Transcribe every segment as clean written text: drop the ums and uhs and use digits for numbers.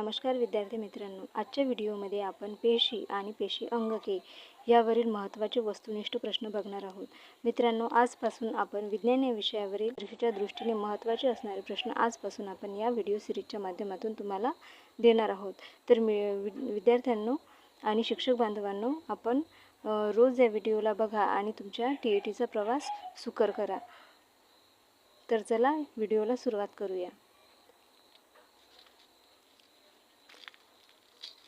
नमस्कार विद्यार्थी मित्रांनो, आजच्या व्हिडिओमध्ये आपण पेशी आणि पेशी अंगके यावरील महत्त्वाचे वस्तुनिष्ठ प्रश्न बघणार आहोत. मित्रांनो, आजपासून आपण विज्ञान या विषयावरील परीक्षेच्या दृष्टीने महत्त्वाचे असणारे प्रश्न आजपासून आपण या व्हिडिओ सिरीजच्या माध्यमातून तुम्हाला देणार आहोत. तर विद्यार्थ्यांनो आणि शिक्षक बांधवांनो, आपण रोज या व्हिडिओला बघा आणि तुमच्या TETचा प्रवास सुकर करा. तर चला व्हिडिओला सुरुवात करूया.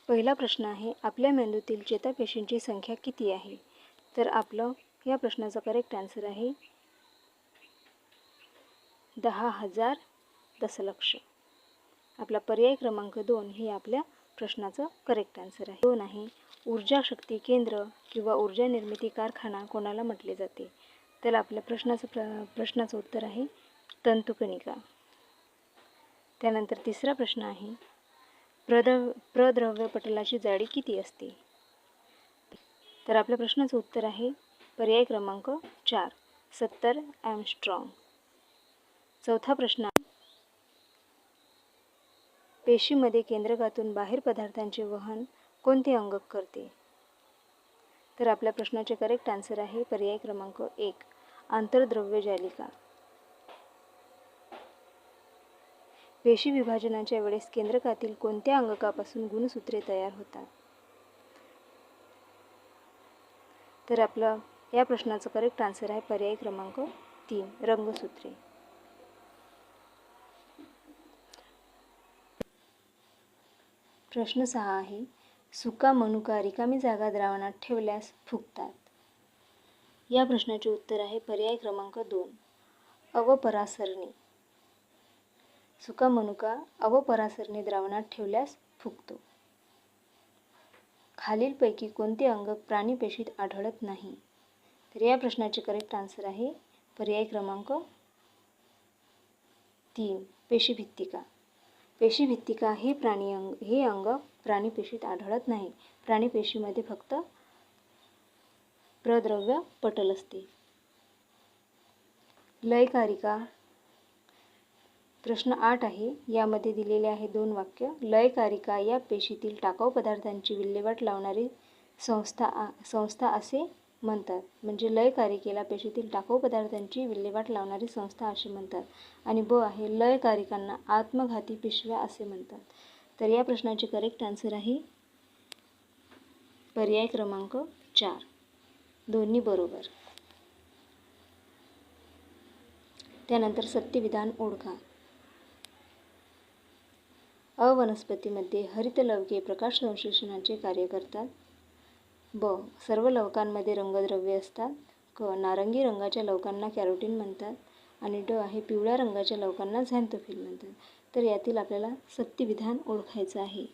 पहिला प्रश्न आहे, आपल्या मेंदूतील चेतापेशींची संख्या किती आहे? तर आपलं या प्रश्नाचा करेक्ट आन्सर आहे 10,000 दशलक्ष. आपला पर्याय क्रमांक 2 ही आपल्या प्रश्नाचं करेक्ट आन्सर आहे. 2 आहे, ऊर्जा शक्ती केंद्र किंवा ऊर्जा निर्मिती कारखाना कोणाला म्हटले जाते? तर आपल्या प्रश्नाचं उत्तर आहे तंतुकणिका. त्यानंतर तिसरा प्रश्न आहे, प्रद्रव्य पटलाची जाडी किती असते? तर आपल्या प्रश्नाचं उत्तर आहे पर्याय क्रमांक 4, 70 एंगस्ट्रॉम. चौथा प्रश्न, पेशीमध्ये केंद्रकातून बाहेर पदार्थांचे वहन कोणते अंगक करते? तर आपल्या प्रश्नाचे करेक्ट आन्सर आहे पर्याय क्रमांक 1, आंतरद्रव्य जालिका. पेशी विभाजनाच्या वेळेस केंद्रकातील कोणत्या अंगकापासून गुणसूत्रे तयार होतात? तर आपलं या प्रश्नाचं करेक्ट आन्सर आहे पर्याय क्रमांक 3, रंगसूत्रे. प्रश्न 6 आहे, सुका मनुका रिकामी जागा द्रावणात ठेवल्यास फुगतात. या प्रश्नाचे उत्तर आहे पर्याय क्रमांक 2, अवपरासरणी. सुका मनुका अवपरासरणी द्रावणात ठेवल्यास फुगतो. खालीलपैकी कोणते अंगक प्राणीपेशीत आढळत नाही? तर या प्रश्नाचे करेक्ट आन्सर आहे पर्याय क्रमांक 3, पेशीभित्तिका. पेशीभित्तिका हे अंग प्राणीपेशीत आढळत नाही. प्राणीपेशीमध्ये फक्त प्रद्रव्य पटल असते. लयकारिका. प्रश्न 8 आहे, यामध्ये दिलेले आहे 2 वाक्य. लयकारिका या पेशीतील टाकाऊ पदार्थांची विल्हेवाट लावणारी संस्था असे म्हणतात. म्हणजे लयकारिकेला पेशीतील टाकाऊ पदार्थांची विल्हेवाट लावणारी संस्था असे म्हणतात. आणि ब आहे, लयकारिकांना आत्मघाती पिशव्या असे म्हणतात. तर या प्रश्नाचे करेक्ट आन्सर आहे पर्याय क्रमांक 4, दोन्ही बरोबर. त्यानंतर सत्यविधान ओळखा. अ वनस्पतीमध्ये हरितलवके प्रकाश संश्लेषणाचे कार्य करतात. ब, सर्व लवकांमध्ये रंगद्रव्ये असतात. क, नारंगी रंगाच्या लवकांना कॅरोटीन म्हणतात. आणि ड आहे, पिवळ्या रंगाच्या लवकांना झॅन्थोफिल म्हणतात. तर यातील आपल्याला सत्यविधान ओळखायचं आहे.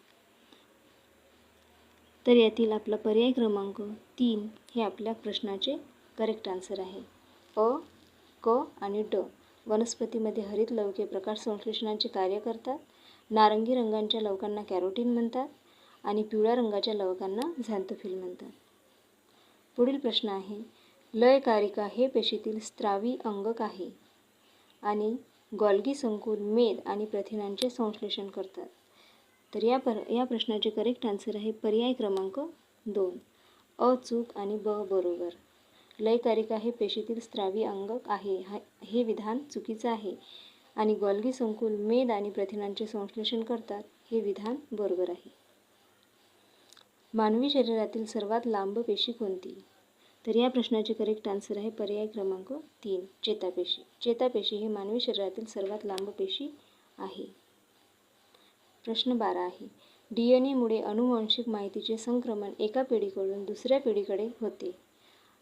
तर यातील आपला पर्याय क्रमांक 3 हे आपल्या प्रश्नाचे करेक्ट आन्सर आहे. अ, क आणि ड वनस्पतीमध्ये हरितलवके प्रकाश संश्लेषणाचे कार्य करतात. नारंगी रंगाच्या लवकांना कॅरोटीन म्हणतात आणि पिवळ्या रंगाच्या लवकांना झॅन्थोफिल म्हणतात. पुढील प्रश्न आहे, लयकारिका हे पेशीतील स्त्रावी अंगक आहे आणि गॉल्गी संकुल मेद आणि प्रथिनांचे संश्लेषण करतात. तर या प्रश्नाचे करेक्ट आन्सर आहे पर्याय क्रमांक 2, अ चूक आणि ब बरोबर. लयकारिका हे पेशीतील स्त्रावी अंगक आहे हे विधान चुकीचं आहे आणि गॉल्गी संकुल मेद आणि प्रथिनांचे संश्लेषण करतात हे विधान बरोबर आहे. मानवी शरीरातील सर्वात लांब पेशी कोणती? तर या प्रश्नाचे करेक्ट आन्सर आहे पर्याय क्रमांक 3, चेतापेशी. चेतापेशी ही मानवी शरीरातील सर्वात लांब पेशी आहे. प्रश्न 12 आहे, DNA मुळे अनुवांशिक माहितीचे संक्रमण एका पिढीकडून दुसऱ्या पिढीकडे होते.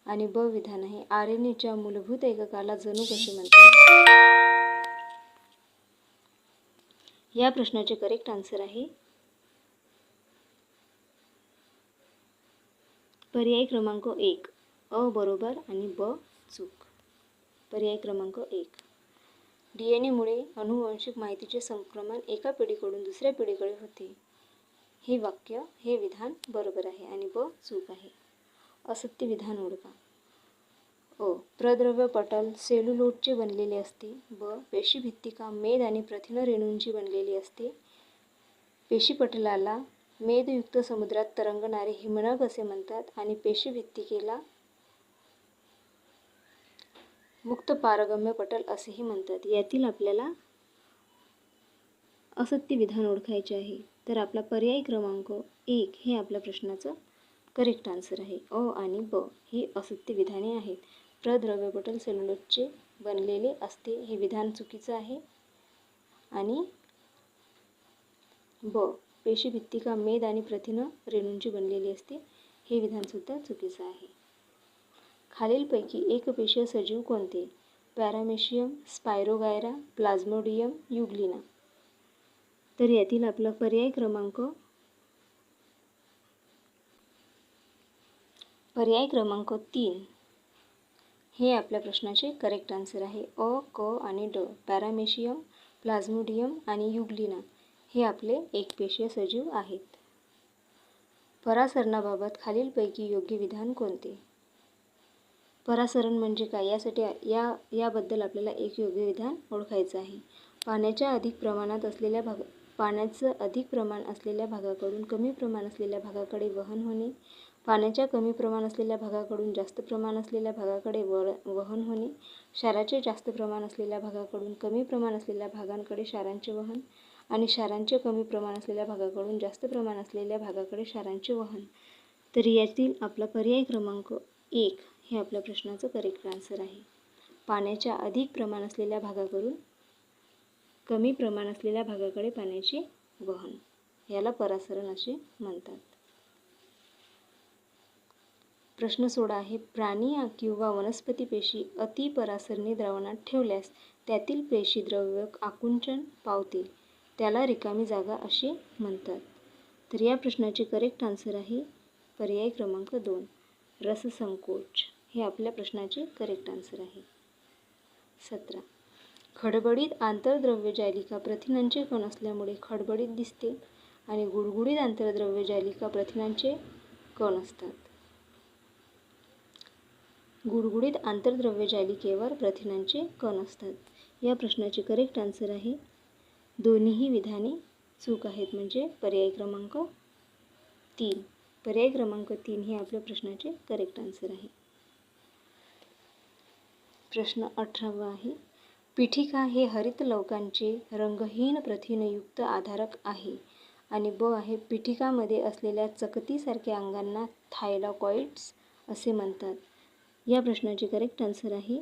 आणि ब विधान आहे, RNAच्या मूलभूत एककाला जणू कसे म्हणतात? या प्रश्नाचे करेक्ट आन्सर आहे पर्याय क्रमांक 1, अ बरोबर आणि ब चूक. पर्याय क्रमांक 1, DNA मुळे अनुवांशिक माहितीचे संक्रमण एका पिढीकडून दुसऱ्या पिढीकडे होते हे विधान बरोबर आहे आणि ब चूक आहे. असत्य विधान ओळखा. अ, प्रद्रव्य पटल सेल्युलोजचे बनलेले असते. ब, पेशीभित्तिका मेद आणि प्रथिन रेणूंची बनलेली असते. पेशीपटलाला मेदयुक्त समुद्रात तरंगणारे हिमनग असे म्हणतात आणि पेशीभित्तिकेला मुक्त पारगम्य पटल असेही म्हणतात. यातील आपल्याला असत्य विधान ओळखायचे आहे. तर आपला पर्याय क्रमांक 1 हे आपल्या प्रश्नाचं करेक्ट आन्सर आहे. अ आणि ब ही असत्य विधाने आहेत. प्रद्रव्यपटल सेल्युलोजचे बनलेले असते हे विधान चुकीचं आहे. आणि ब पेशीभित्तिका मेद आणि प्रथिन रेणूंची बनलेली असते हे विधानसुद्धा चुकीचं आहे. खालीलपैकी एकपेशीय सजीव कोणते? Paramecium, spirogyra, plasmodium, euglena. तर यातील आपला पर्याय क्रमांक 3 हे आपल्या प्रश्नाचे करेक्ट आन्सर आहे. अ, क आणि ड पॅरामेशियम, प्लाझ्मोडियम आणि युग्लिना हे आपले एकपेशीय सजीव आहेत. परासरणाबाबत खालीलपैकी योग्य विधान कोणते? परासरण म्हणजे काय यासाठी याबद्दल आपल्याला एक योग्य विधान ओळखायचं आहे. पाण्याचं अधिक प्रमाण असलेल्या भागाकडून कमी प्रमाण असलेल्या भागाकडे वहन होणे, पाण्याच्या कमी प्रमाण असलेल्या भागाकडून जास्त प्रमाण असलेल्या भागाकडे वहन होणे, क्षाराचे जास्त प्रमाण असलेल्या भागाकडून कमी प्रमाण असलेल्या भागांकडे क्षारांचे वहन आणि क्षारांचे कमी प्रमाण असलेल्या भागाकडून जास्त प्रमाण असलेल्या भागाकडे क्षारांचे वहन. तर यातील आपला पर्याय क्रमांक 1 हे आपल्या प्रश्नाचं करेक्ट आन्सर आहे. पाण्याच्या अधिक प्रमाण असलेल्या भागाकडून कमी प्रमाण असलेल्या भागाकडे पाण्याचे वहन याला परासरण असे म्हणतात. प्रश्न 16 आहे. प्राणी किंवा वनस्पती पेशी अतिपरासरणी द्रावणात ठेवल्यास त्यातील पेशीद्रव्य आकुंचन पावते त्याला रिकामी जागा असे म्हणतात. तर या प्रश्नाचे करेक्ट आन्सर आहे पर्याय क्रमांक 2 रससंकोच हे आपल्या प्रश्नाचे करेक्ट आन्सर आहे. 17 खडबडीत आंतरद्रव्य जालिका प्रथिनांचे कण असल्यामुळे खडबडीत दिसते आणि गुडगुडीत आंतरद्रव्य जालिका प्रथिनांचे कण असतात. गुडगुडीत आंतरद्रव्य जालिकेवर प्रथिनांचे कण असतात. या प्रश्नाचे करेक्ट आन्सर आहे. दोन्हीही विधाने चूक आहेत म्हणजे पर्याय क्रमांक 3. पर्याय क्रमांक 3 हे आपल्या प्रश्नाचे करेक्ट आन्सर आहे. प्रश्न 18 आहे. पीठिका हे हरितलवकांचे रंगहीन प्रथिनयुक्त आधारक आहे आणि ब आहे पीठिकामध्ये असलेल्या चकतीसारख्या अंगांना थायलॉकॉइड्स असे म्हणतात. या प्रश्नाचे करेक्ट आन्सर आहे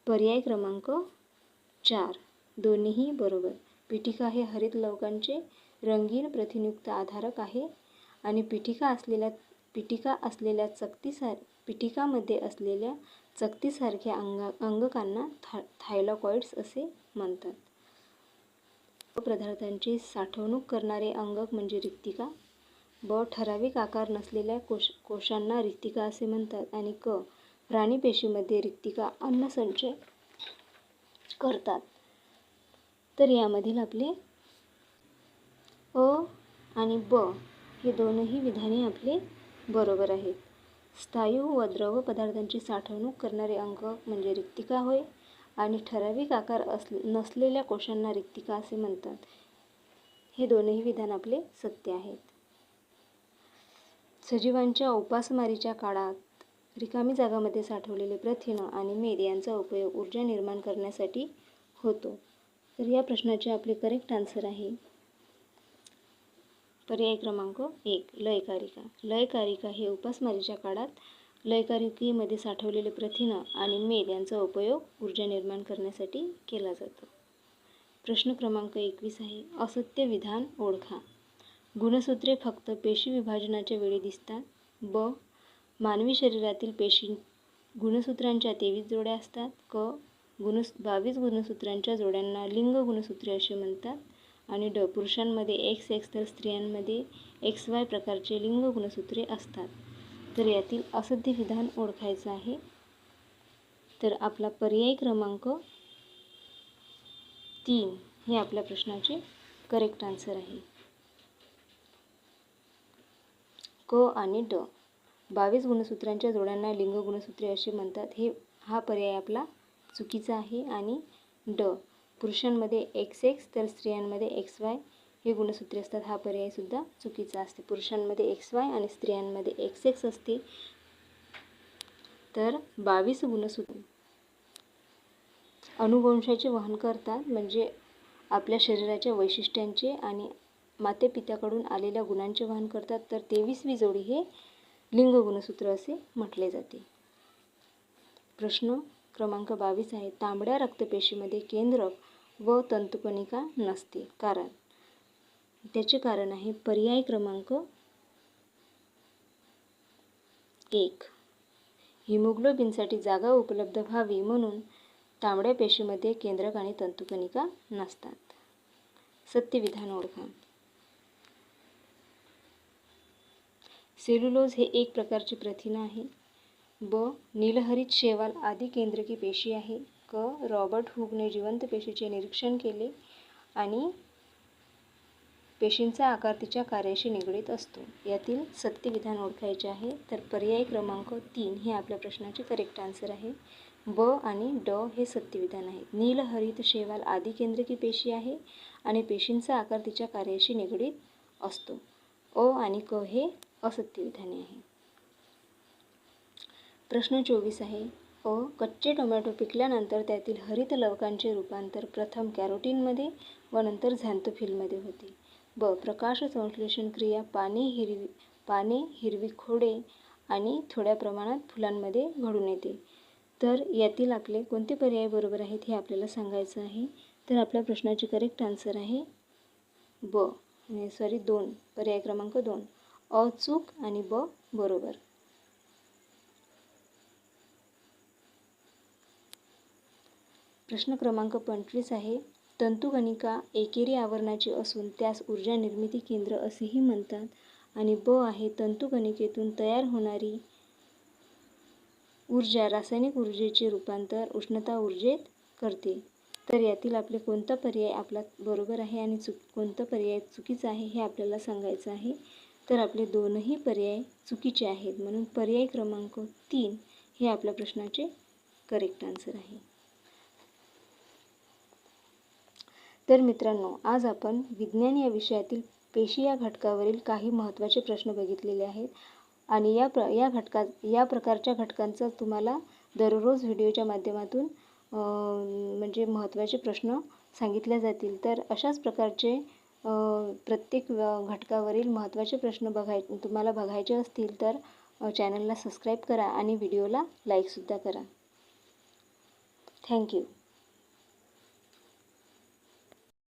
पर्याय क्रमांक 4. दोन्हीही बरोबर. पीठिका हे हरितलवकांचे रंगीन प्रथिनयुक्त आधारक आहे आणि पीठिकामध्ये असलेल्या चकतीसारख्या अंगकांना थायलॉकॉइड्स असे म्हणतात. पदार्थांची साठवणूक करणारे अंगक म्हणजे रिक्तिका. ब ठराविक आकार नसलेल्या कोशांना रिक्तिका असे म्हणतात आणि क प्राणीपेशीमध्ये रिक्तिका अन्नसंचय करतात. तर यामधील आपले अ आणि ब हे दोनही विधाने आपले बरोबर आहेत. स्थायू व द्रव पदार्थांची साठवणूक करणारे अंगक म्हणजे रिक्तिका होय आणि ठराविक आकार नसलेल्या कोशांना रिक्तिका असे म्हणतात. हे दोनही विधान आपले सत्य आहेत. सजीवांच्या उपासमारीच्या काळात रिकामी जागामध्ये साठवलेले प्रथिन आणि मेद यांचा उपयोग ऊर्जा निर्माण करण्यासाठी होतो. तर या प्रश्नाचे आपले करेक्ट आन्सर आहे पर्याय क्रमांक 1 लयकारिका. लयकारिका हे उपासमारीच्या काळात लयकारिकेमध्ये साठवलेले प्रथिन आणि मेद यांचा उपयोग ऊर्जा निर्माण करण्यासाठी केला जातो. प्रश्न क्रमांक 21 आहे. असत्य विधान ओळखा. गुणसूत्रे फक्त पेशी विभाजनाच्या वेळी दिसतात. ब मानवी शरीरातील पेशी गुणसूत्रांच्या 23 जोड्या असतात. क 22 गुणसूत्रांच्या जोड्यांना लिंग गुणसूत्रे असे म्हणतात आणि ड पुरुषांमध्ये XX तर स्त्रियांमध्ये XY प्रकारचे लिंग गुणसूत्रे असतात. तर यातील असत्य विधान ओळखायचं आहे. तर आपला पर्याय क्रमांक 3 हे आपल्या प्रश्नाचे करेक्ट आन्सर आहे. क आणि ड 22 गुणसूत्रांच्या जोड्यांना लिंग गुणसूत्रे असे म्हणतात हा पर्याय आपला चुकीचा आहे आणि ड पुरुषांमध्ये XX तर स्त्रियांमध्ये XY हे गुणसूत्रे असतात, हा पर्यायसुद्धा चुकीचा असते. पुरुषांमध्ये XY आणि स्त्रियांमध्ये XX असते. तर 22 गुणसूत्रे अनुवंशाचे वहन करतात, म्हणजे आपल्या शरीराच्या वैशिष्ट्यांचे आणि मातेपित्याकडून आलेल्या गुणांचे वहन करतात. तर 23वी जोडी हे लिंग गुणसूत्र असे म्हटले जाते. प्रश्न क्रमांक 22 आहे, तांबड्या रक्तपेशीमध्ये केंद्रक व तंतुकणिका नसते, कारण. त्याचे कारण आहे पर्याय क्रमांक 1, हिमोग्लोबिनसाठी जागा उपलब्ध व्हावी म्हणून तांबड्या पेशीमध्ये केंद्रक आणि तंतुकणिका नसतात. सत्य विधान ओळखा. सेल्युलोज हे एक प्रकारचे प्रथिन आहे. ब, नीलहरित शैवाल आदी केंद्रकी पेशी आहे. क, रॉबर्ट हुकने जिवंत पेशीचे निरीक्षण केले आणि पेशींचा आकार तिच्या कार्याशी निगडीत असतो. यातील सत्य विधान ओळखायचे आहे. तर पर्याय क्रमांक 3 हे आपल्या प्रश्नाचे करेक्ट आन्सर आहे. ब आणि ड हे सत्य विधान आहे. नीलहरित शैवाल आदी केंद्रकी पेशी आहे आणि पेशींचा आकार तिच्या कार्याशी निगडीत असतो. अ आणि क हे असत्य विधाने आहे. प्रश्न 24 आहे. अ, कच्चे टोमॅटो पिकल्यानंतर त्यातील हरित लवकांचे रूपांतर प्रथम कॅरोटीनमध्ये व नंतर झॅन्थोफिलमध्ये होते. ब, प्रकाश संश्लेषण क्रिया पाने, हिरवी खोडे आणि थोड्या प्रमाणात फुलांमध्ये घडून येते. तर यातील आपले कोणते पर्याय बरोबर आहेत हे आपल्याला सांगायचं आहे. तर आपल्या प्रश्नाचे करेक्ट आन्सर आहे ब, 2, पर्याय क्रमांक 2. अ चूक आणि ब बरोबर. प्रश्न क्रमांक 25 आहे. तंतुकणिका एकेरी आवरणाची असून त्यास ऊर्जा निर्मिती केंद्र असेही म्हणतात. आणि ब आहे, तंतुकणिकेतून तयार होणारी ऊर्जा रासायनिक ऊर्जेचे रूपांतर उष्णता ऊर्जेत करते. तर यातील आपले कोणता पर्याय आपला बरोबर आहे आणि कोणता पर्याय चुकीचा आहे हे आपल्याला सांगायचं आहे. तर आपले दोनही पर्याय चुकीचे आहेत, म्हणून पर्याय क्रमांक 3 हे आपल्या प्रश्नाचे करेक्ट आन्सर आहे. तर मित्रांनो, आज आपण विज्ञान या विषयातील पेशी या घटकावरील काही महत्त्वाचे प्रश्न बघितलेले आहेत आणि या प्रकारच्या घटकांचा तुम्हाला दररोज व्हिडिओच्या माध्यमातून म्हणजे महत्त्वाचे प्रश्न सांगितले जातील. तर अशाच प्रकारचे प्रत्येक घटकावरील महत्त्वाचे प्रश्न तुम्हाला बघायचे असतील तर चॅनलला सबस्क्राईब करा आणि व्हिडिओला लाईकसुद्धा करा. थँक्यू.